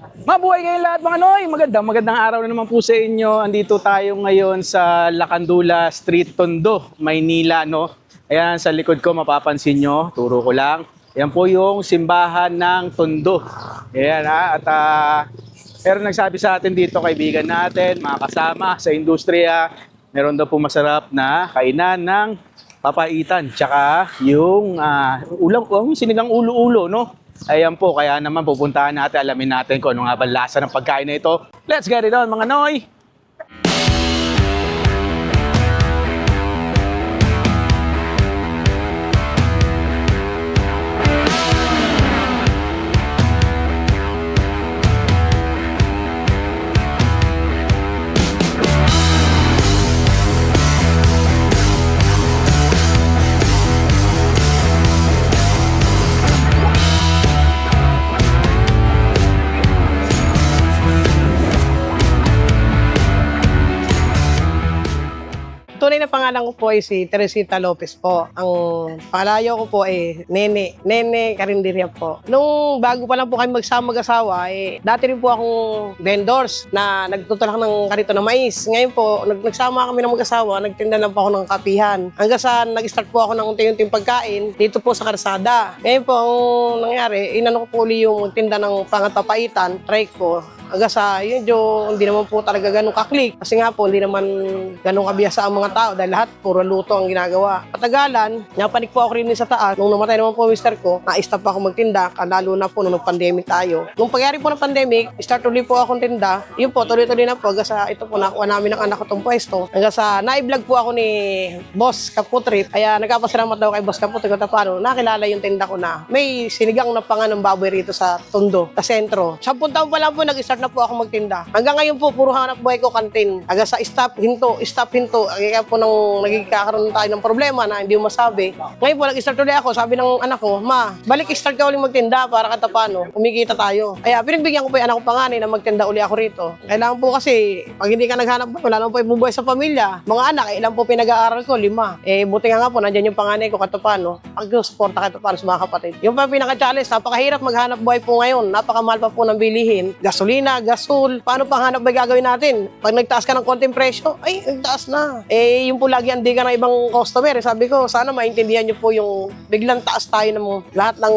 Mabuhay kayong lahat mga Noy! Magandang araw na naman po sa inyo. Andito tayo ngayon sa Lacandula Street, Tondo, Maynila, no? Ayan, sa likod ko mapapansin nyo, turo ko lang. Ayan po yung simbahan ng Tondo. Ayan ha, at pero nagsabi sa atin dito, kaibigan natin, mga kasama sa industriya, meron daw po masarap na kainan ng papaitan. Tsaka yung sinigang ulo-ulo, no? Ayan po, kaya naman pupuntahan natin, alamin natin kung ano nga ba lasa ng pagkain na ito. Let's get it on mga Noy! Tunay na pangalan ko po ay si Teresita Lopez po. Ang pangalayo ko po ay Nene Carinderia po. Nung bago pa lang po kami mag-asawa, dati rin po akong vendors na nagtutulak ng karito ng mais. Ngayon po, nagsama kami ng mag-asawa, nagtinda lang po ako ng kapihan. Hanggang sa nag-start po ako ng unti-unting pagkain dito po sa Karsada. Ngayon po, ang nangyari, inano ko po uli yung tinda ng pangatapaitan, try ko. Hanggang sa yun, hindi naman po talaga ganun kaklik. Kasi nga po, hindi naman ganun kabiyasa ang mga tao dahil lahat puro luto ang ginagawa. Patagalan, napanik po ako rin sa taas. Nung namatay naman po mister ko, na-stop ako magtinda, lalo na po nung pandemic tayo. Nung pagyari po ng pandemic, start ulit po akong tinda. Yun po, tuloy-tuloy na po. Hanggang sa ito po, nakuha namin ng anak ko itong pwesto. Hanggang sa na-vlog po ako ni Boss Kaputrip. Kaya nagkapasalamat daw kay Boss Kaputrip kung paano nakilala yung tinda ko na may sinigang na ng baboy rito sa Tondo, sa sentro. 10 taon pa lang po, nag-start na po ako magtinda. Hanggang ngayon po, puro hanap buhay ko kantin. Hanggang sa stop, hinto. Kaya po nang nagkakaroon tayo ng problema na hindi mo masabi. Ngayon po, nag-start ulit ako. Sabi ng anak ko, Ma, balik start ka ulit magtinda para katapano. Kumikita tayo. Kaya pinagbigyan ko po yung anak ko panganay na magtinda ulit ako rito. Kailangan po kasi, pag hindi ka naghanap buhay, wala naman po ibubuhay sa pamilya. Mga anak, ilan po pinag-aaral ko? 5. Buti nga po, nandyan yung panganay ko katapano. Pag-suporta katapano sa mga kapatid. Yung pa pinaka-challenge, napakahirap maghanap buhay po ngayon. Napakamahal pa po ng bilihin. Gasolina, gasol, paano pang hanap ba gagawin natin? Pag nagtaas ka ng konting presyo, ay, nagtaas na. Yung po lagi andi ka ng ibang customer. Sabi ko, sana maintindihan nyo po yung biglang taas tayo ng lahat ng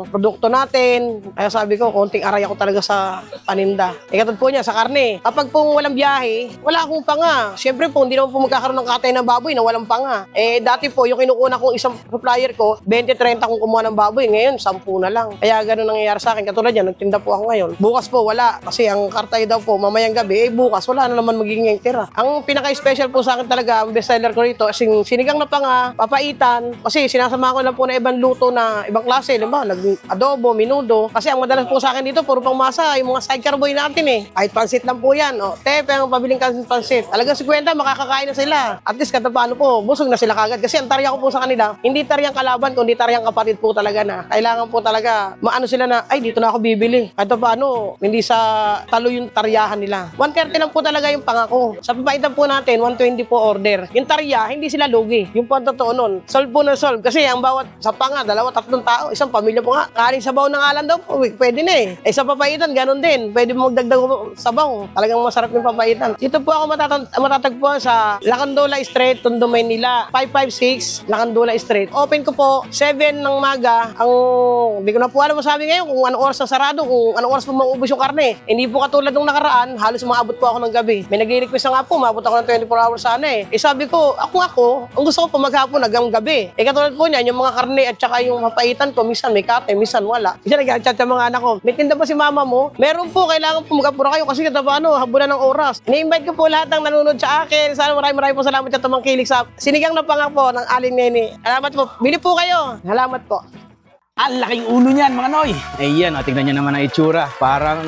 produkto natin. Kaya sabi ko, konting aray ako talaga sa paninda. Katulad po niya, sa karne. Kapag po walang biyahe, wala akong panga. Siyempre po, hindi naman po magkakaroon ng katay ng baboy na walang panga. Dati po, yung kinukuna kong isang supplier ko, 20-30 kung kumuha ng baboy. Ngayon, 10 na lang. Kaya ganun nangyayari sa akin. Katulad yan, nagtinda po ako ngayon. Bukas po, wala. Kasi ang kartay daw po, mamayang gabi, bukas, wala na naman magiging tira. Ang pinaka-special po sa akin talaga, ang bestseller ko rito, sinigang na panga, papaitan, kasi sinasama ko lang po na ibang luto na ibang klase, diba? Adobo, minudo. Kasi ang madalas po sa akin dito, puro pang masa, yung mga sidecar boy natin Kahit pansit lang po yan. Tepe ang pabiling pansit. Talaga 50, makakakain na sila. At least katapano po, busog na sila kagad. Kasi ang tarya ko po sa kanila, hindi taryang kalaban, kundi taryang kapatid po talaga na. Kailangan po talaga, maano sila na, ay, dito na ako bibili. Katapano, hindi sa talo yung taryahan nila. 130 lang po talaga yung pangako. Sa papaitan po natin, 120 po order. Yung tarya, hindi sila lugi. Yung po ang totoo nun. Solve po na solve. Kasi ang bawat sa panga, 2-3 tao, isang pamilya po nga. Kaling sabaw ng alan daw po, pwede na sa papaitan, ganun din. Pwede mo magdagdag sabaw. Talagang masarap yung papaitan. Dito po ako matatagpuan sa Lacandula Street, Tondo, Maynila. 556 Lacandula Street. Open ko po 7 ng maga. Hindi ko na po alam masabi ngayon kung anong oras na sarado, kung anong oras po maubos yung karne. Hindi po katulad nung nakaraan, halos maabot po ako ng gabi. May nag-request nga po, maabot ako ng 24 hours sana sabi ko, ako, ang gusto ko po maghapon hanggang gabi. Katulad po niyan, yung mga karne at saka yung mapaitan ko, minsan may kate, minsan wala. Minsan nag-chat sa mga anak ko, may tinda ba si mama mo? Meron po, kailangan po magapura kayo kasi habunan ng oras. Ini-invite ko po lahat ng nanonood sa akin. Sana maraming po salamat sa tumangkilik sa sinigang na panga po ng Aling Nene. Salamat po. Bili po kayo. Salamat po. Ang laking ulo niyan mga Noy. Ayan, tingnan nyo naman ang itsura. Parang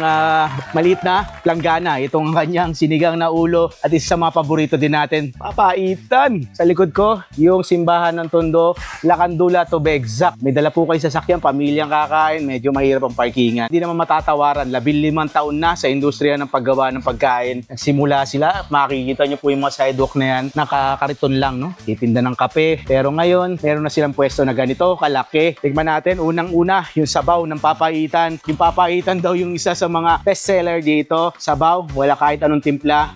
maliit na planggana. Itong kanyang sinigang na ulo at isa sa mga paborito din natin, papaitan. Sa likod ko, yung simbahan ng Tondo, Lacandula to be exact. May dala po kayo sasakyan, pamilyang kakain, medyo mahirap ang parkingan. Hindi naman matatawaran, 15 taon na sa industriya ng paggawa ng pagkain. Nagsimula sila, makikita nyo po yung mga sidewalk na yan, nakakariton lang, no? Titinda ng kape. Pero ngayon, meron na silang pwesto na ganito, kalaki. Tignan natin, natin. Unang-una, yung sabaw ng papaitan. Yung papaitan daw yung isa sa mga bestseller dito. Sabaw, wala kahit anong timpla.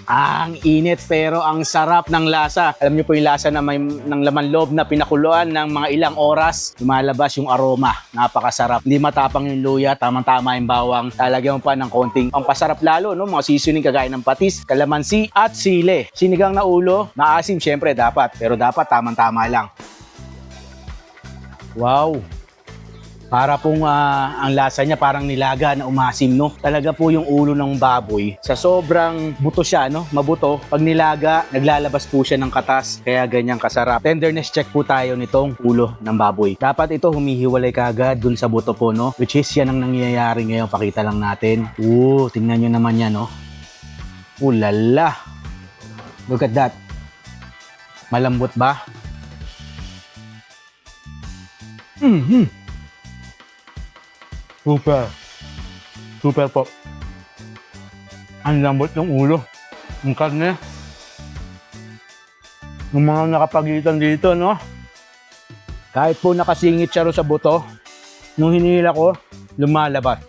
Ang init pero ang sarap ng lasa. Alam niyo po yung lasa na may ng laman loob na pinakuluan ng mga ilang oras. Lumalabas yung aroma. Napakasarap. Hindi matapang yung luya, tamang-tama yung bawang. Lalagyan mo pa ng konting pampasarap lalo, no? Mga seasoning kagaya ng patis, kalamansi at sili. Sinigang na ulo, maasim syempre dapat, pero dapat tamang-tama lang. Wow! Para pong ang lasa niya parang nilaga na umasim, no? Talaga po yung ulo ng baboy. Sa sobrang buto siya, no? Mabuto. Pag nilaga, naglalabas po siya ng katas. Kaya ganyang kasarap. Tenderness check po tayo nitong ulo ng baboy. Dapat ito humihiwalay kaagad dun sa buto po, no? Which is yan ang nangyayari ngayon. Pakita lang natin. Tingnan nyo naman yan, no? Lala! Look at that. Malambot ba? Super. Super po. Ang lambot ng ulo. Ang karne. Yung mga nakapagitan dito, no? Kahit po nakasingit siya ro sa buto, nung hinihila ko, lumalabas.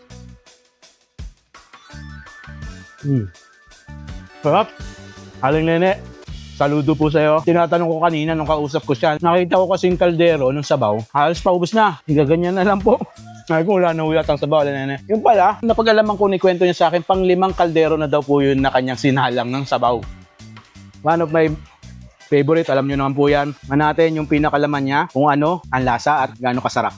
Sarap. Aling Nene, saludo po sa'yo. Tinatanong ko kanina nung kausap ko siya. Nakita ko kasing kaldero nung sabaw. Halos paubos na. Ganyan na lang po. Ay, kung wala na uyatang sabaw, Nene. Yung pala, napag-alaman ko ni kwento niya sa akin, pang 5 kaldero na daw po yun na kanyang sinalang ng sabaw. One of my favorite, alam nyo naman po yan. Manatin yung pinakalaman niya, kung ano, ang lasa at gaano kasarap.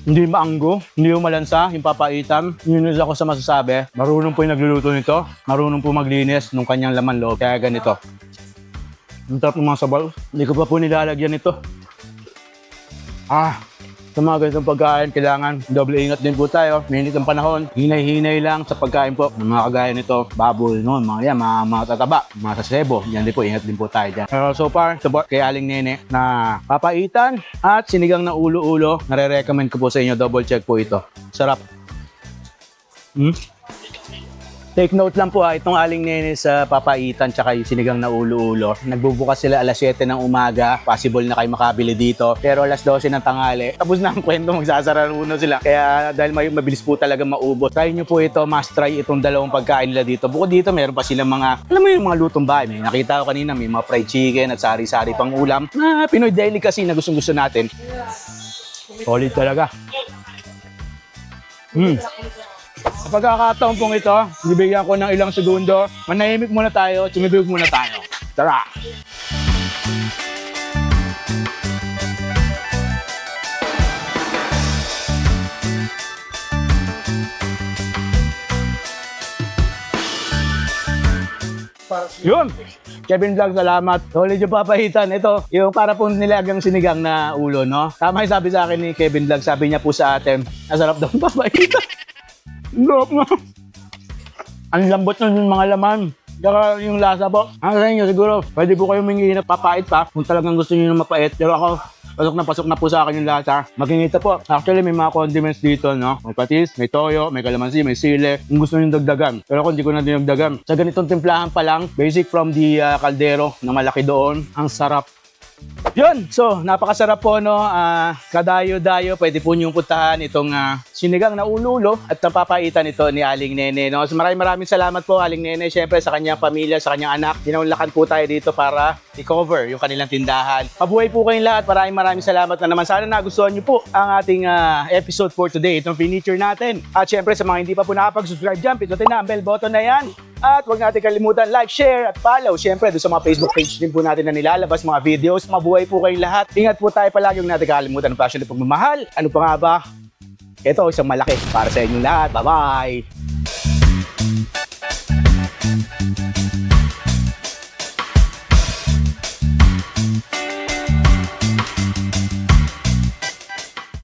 Hindi maanggo, hindi malansa, yung papaitan. Yun ako sa masasabi. Marunong po yung nagluluto nito. Marunong po maglinis ng kanyang laman loob. Kaya ganito. Ang sarap ng mga sabaw. Hindi ko pa po nilalagyan ito. Sa mga ganitong pagkain, kailangan double ingat din po tayo. Minit ang panahon, hinay-hinay lang sa pagkain po. Ng mga kagaya nito, baboy, no? Mga yan, mga tataba, mga sasebo. Yan din po, ingat din po tayo dyan. So far, support kay Aling Nene na papaitan at sinigang na ulo-ulo. Nare-recommend ko po sa inyo, double check po ito. Sarap. Take note lang po itong Aling Nene sa papaitan tsaka yung sinigang na ulo-ulo. Nagbubukas sila alas 7 ng umaga. Possible na kayo makabili dito. Pero alas 12 ng tanghali. Tapos na ang kwento, magsasara uno sila. Kaya dahil mabilis po talaga maubos. Try nyo po ito, must try itong dalawang pagkain nila dito. Bukod dito, meron pa silang mga, alam mo yung mga lutong bahay. May nakita ko kanina, may mga fried chicken at sari-sari pang ulam. Pinoy delicacy na gustong-gusto natin. Solid talaga. Sa pagkakataon pong ito, bibigyan ko ng ilang segundo. Manahimik muna tayo, tumibig muna tayo. Tara! Yun! Kevin Vlog, salamat. Solid yung papahitan. Ito, yung para po nilagang sinigang na ulo, no? Tama yung sabi sa akin ni Kevin Vlog, sabi niya po sa atin, nasarap daw yung papahitan. Lop nga. Ang lambot ng mga laman. Saka yung lasa po. Ang sa inyo siguro, pwede po kayo humingi na papait pa kung talagang gusto niyo ng mapait. Pero ako, pasok na po sa akin yung lasa. Magingita po. Actually, may mga condiments dito, no? May patis, may toyo, may kalamansi, may sili. Kung gusto niyo dagdagan. Pero ako, hindi ko na dinagdagan. Sa ganitong timplahan pa lang, basic from the kaldero na malaki doon. Ang sarap. Yun, so napakasarap po, no? Kadayo-dayo, pwede po niyong puntahan itong sinigang na ulo-ulo at napapaitan ito ni Aling Nene, no? So maraming salamat po Aling Nene, syempre sa kanyang pamilya, sa kanyang anak. Dinaunlakan po tayo dito para i-cover yung kanilang tindahan. Mabuhay po kayong lahat, maraming salamat na naman. Sana nagustuhan niyo po ang ating episode for today, itong feature natin. At syempre sa mga hindi pa po nakapag-subscribe dyan, pindutin na ang bell button na yan. At huwag natin kalimutan like, share at follow. Syempre doon sa mga Facebook page din po natin na nilalabas mga videos. Mabuhay po kayong lahat. Ingat po tayo palagi, huwag natin kalimutan ang passion ng pagmamahal. Ano pa nga ba? Ito, isang malaki para sa inyong lahat. Bye-bye!